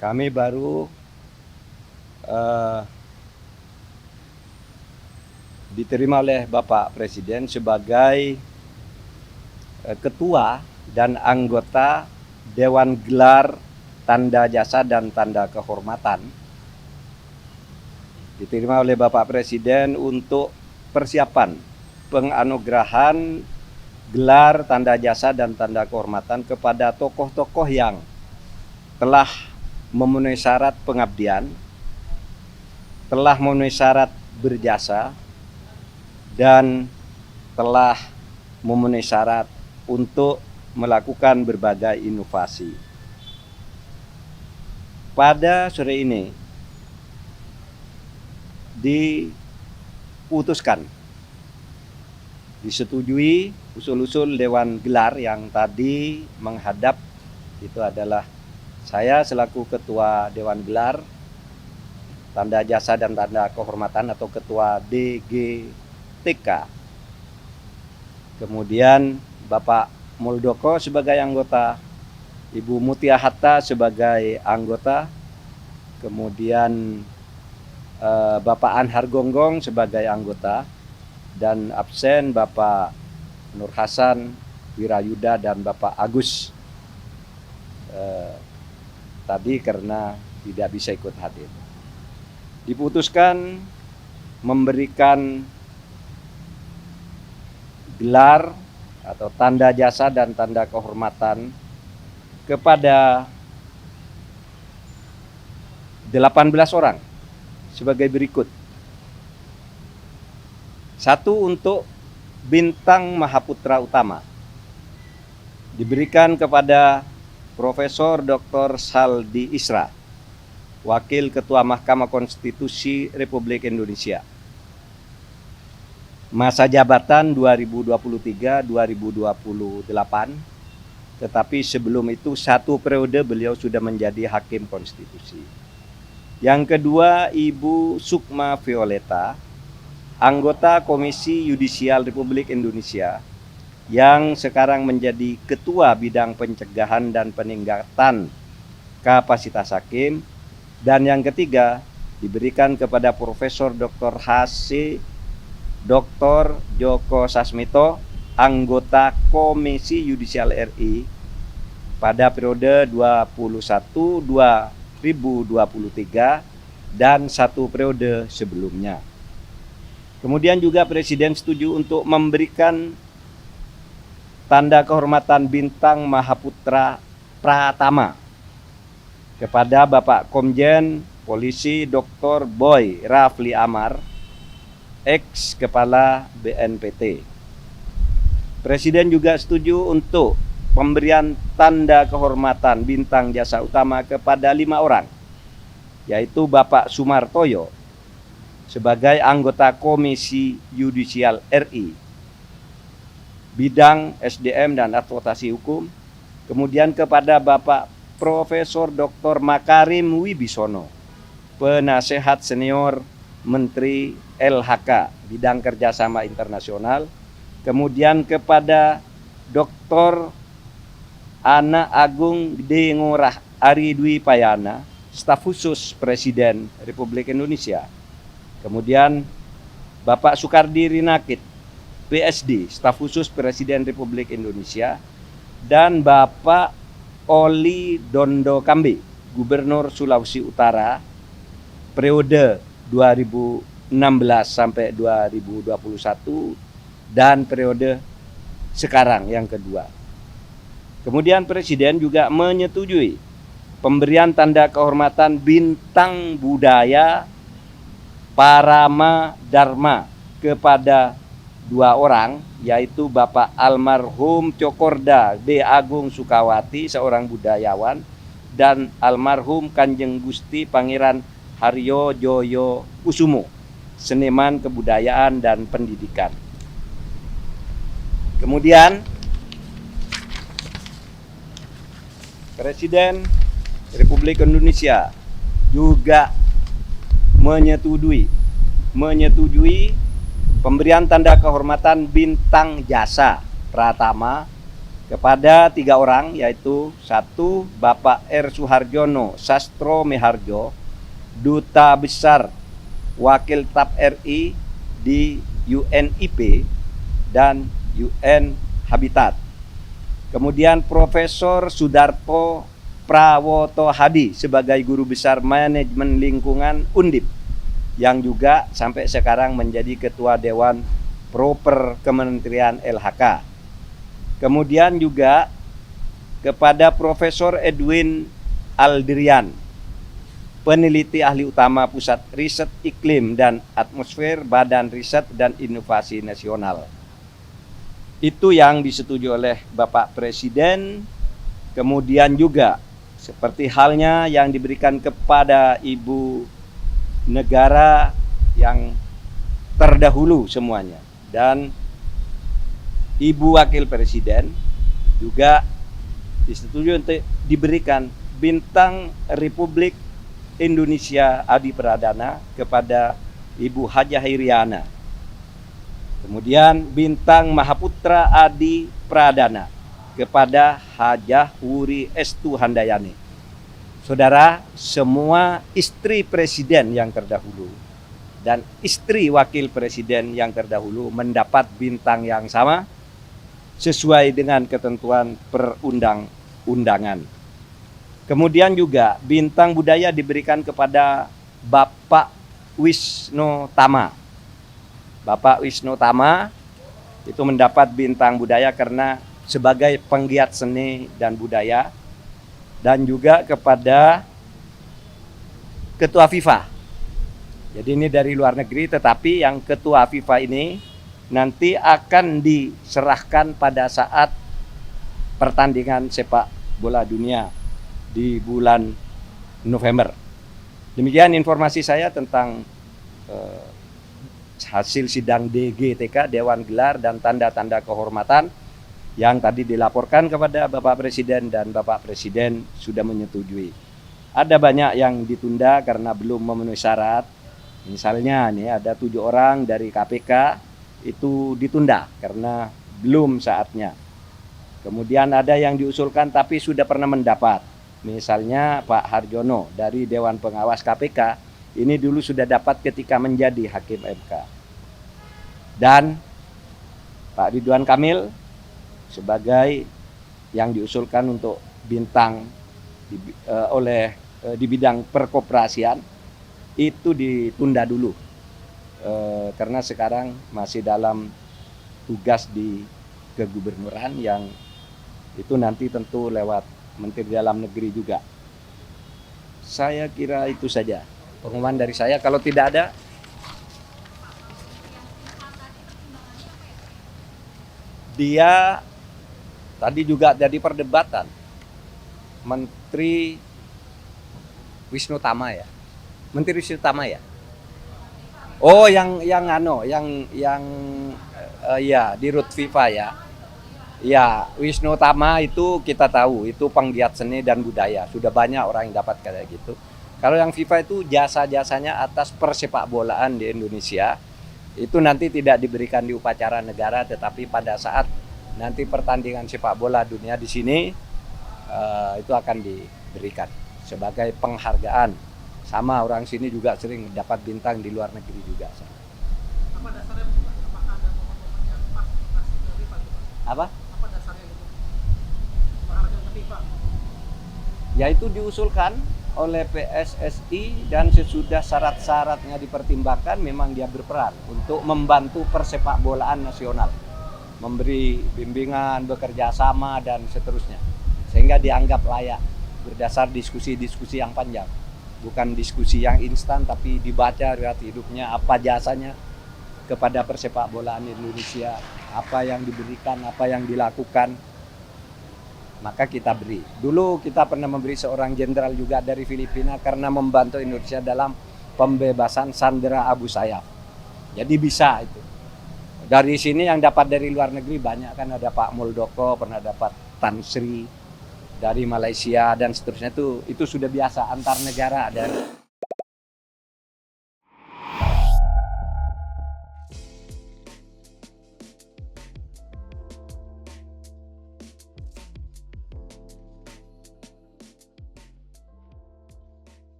Kami baru diterima oleh Bapak Presiden sebagai ketua dan anggota Dewan Gelar Tanda Jasa dan Tanda Kehormatan. Diterima oleh Bapak Presiden untuk persiapan penganugerahan gelar tanda jasa dan tanda kehormatan kepada tokoh-tokoh yang telah memenuhi syarat pengabdian, telah memenuhi syarat berjasa, dan telah memenuhi syarat untuk melakukan berbagai inovasi. Pada sore ini diputuskan, disetujui usul-usul Dewan Gelar yang tadi menghadap itu adalah saya selaku Ketua Dewan Gelar Tanda Jasa dan Tanda Kehormatan atau Ketua DGTK. Kemudian Bapak Muldoko sebagai anggota, Ibu Mutia Hatta sebagai anggota, kemudian Bapak Anhar Gonggong sebagai anggota, dan absen Bapak Nur Hasan Wirayuda dan Bapak Agus tadi karena tidak bisa ikut hadir. Diputuskan memberikan gelar atau tanda jasa dan tanda kehormatan kepada 18 orang sebagai berikut. 1 untuk bintang Mahaputra Utama diberikan kepada Profesor Dr. Saldi Isra, Wakil Ketua Mahkamah Konstitusi Republik Indonesia. Masa jabatan 2023-2028, tetapi sebelum itu 1 periode beliau sudah menjadi Hakim Konstitusi. Yang kedua, Ibu Sukma Violeta, anggota Komisi Yudisial Republik Indonesia yang sekarang menjadi Ketua Bidang Pencegahan dan Peningkatan Kapasitas Hakim. Dan yang ketiga diberikan kepada Profesor Dr. H.C. Dr. Djoko Sasmito, anggota Komisi Yudisial RI pada periode 2021-2023 dan 1 periode sebelumnya. Kemudian juga Presiden setuju untuk memberikan tanda kehormatan bintang Mahaputra Pratama kepada Bapak Komjen Polisi Dr. Boy Rafli Amar, ex Kepala BNPT. Presiden juga setuju untuk pemberian tanda kehormatan bintang jasa utama kepada 5 orang, yaitu Bapak Sumartoyo sebagai anggota Komisi Yudisial RI, bidang SDM dan advokasi hukum. Kemudian kepada Bapak Profesor Dr. Makarim Wibisono, penasehat senior Menteri LHK, bidang kerjasama internasional. Kemudian kepada Dr. Ana Agung Dengorah Ari Dwi Payana, staf khusus Presiden Republik Indonesia. Kemudian Bapak Soekardi Rinakit, PSD, staf khusus Presiden Republik Indonesia. Dan Bapak Oli Dondo Kambe, Gubernur Sulawesi Utara, periode 2016 sampai 2021 dan periode sekarang yang kedua. Kemudian Presiden juga menyetujui pemberian tanda kehormatan bintang budaya Parama Dharma kepada 2 orang, yaitu Bapak almarhum Cokorda D. Agung Sukawati, seorang budayawan, dan almarhum Kanjeng Gusti Pangeran Haryo Joyo Kusumo, seniman kebudayaan dan pendidikan. Kemudian Presiden Republik Indonesia juga menyetujui pemberian tanda kehormatan bintang jasa Pratama kepada 3 orang, yaitu 1. Bapak R. Suharjono Sastro Meharjo, Duta Besar Wakil TAP RI di UNIP dan UN Habitat. Kemudian Profesor Sudarto Prawoto Hadi sebagai Guru Besar Manajemen Lingkungan Undip, yang juga sampai sekarang menjadi Ketua Dewan Proper Kementerian LHK. Kemudian juga kepada Profesor Edwin Aldrian, peneliti ahli utama Pusat Riset Iklim dan Atmosfer Badan Riset dan Inovasi Nasional. Itu yang disetujui oleh Bapak Presiden. Kemudian juga seperti halnya yang diberikan kepada Ibu Negara yang terdahulu semuanya, dan Ibu Wakil Presiden juga disetujui untuk diberikan Bintang Republik Indonesia Adi Pradana kepada Ibu Hajah Iriana. Kemudian Bintang Mahaputra Adi Pradana kepada Hajah Wuri Estu Handayani. Saudara, semua istri presiden yang terdahulu dan istri wakil presiden yang terdahulu mendapat bintang yang sama sesuai dengan ketentuan perundang-undangan. Kemudian juga bintang budaya diberikan kepada Bapak Wisnu Tama. Bapak Wisnu Tama itu mendapat bintang budaya karena sebagai penggiat seni dan budaya, dan juga kepada Ketua FIFA. Jadi ini dari luar negeri, tetapi yang Ketua FIFA ini nanti akan diserahkan pada saat pertandingan sepak bola dunia di bulan November. Demikian informasi saya tentang hasil sidang DGTK, Dewan Gelar dan Tanda-Tanda Kehormatan, yang tadi dilaporkan kepada Bapak Presiden dan Bapak Presiden sudah menyetujui. Ada banyak yang ditunda karena belum memenuhi syarat. Misalnya nih ada 7 orang dari KPK itu ditunda karena belum saatnya. Kemudian ada yang diusulkan tapi sudah pernah mendapat. Misalnya Pak Harjono dari Dewan Pengawas KPK, ini dulu sudah dapat ketika menjadi Hakim MK. Dan Pak Ridwan Kamil sebagai yang diusulkan untuk bintang di bidang perkoperasian itu ditunda dulu karena sekarang masih dalam tugas di kegubernuran, yang itu nanti tentu lewat Menteri Dalam Negeri juga. Saya kira itu saja pengumuman dari saya. Kalau tidak ada, dia tadi juga jadi perdebatan Menteri Wisnu Tama ya. Menteri Wisnu Tama ya. Oh, yang ya di Rut FIFA ya. Ya, Wisnu Tama itu kita tahu itu penggiat seni dan budaya. Sudah banyak orang yang dapat kayak gitu. Kalau yang FIFA itu jasa-jasanya atas persepak bolaan di Indonesia itu nanti tidak diberikan di upacara negara, tetapi pada saat nanti pertandingan sepak bola dunia di sini itu akan diberikan sebagai penghargaan. Sama orang sini juga sering dapat bintang di luar negeri juga. Apa dasarnya? Apakah ada momen-momen yang pas dikasih ke FIFA? Apa? Apa dasarnya gitu? Penghargaan ke FIFA? Ya itu diusulkan oleh PSSI dan sesudah syarat-syaratnya dipertimbangkan memang dia berperan untuk membantu persepak bolaan nasional, memberi bimbingan, bekerja sama dan seterusnya, sehingga dianggap layak berdasar diskusi-diskusi yang panjang, bukan diskusi yang instan tapi dibaca riwayat hidupnya, apa jasanya kepada persepak bolaan Indonesia, apa yang diberikan, apa yang dilakukan, maka kita beri. Dulu kita pernah memberi seorang jenderal juga dari Filipina karena membantu Indonesia dalam pembebasan sandera Abu Sayyaf. Jadi bisa itu. Dari sini yang dapat dari luar negeri banyak, kan ada Pak Muldoko, pernah dapat Tan Sri dari Malaysia dan seterusnya, itu sudah biasa antar negara ada.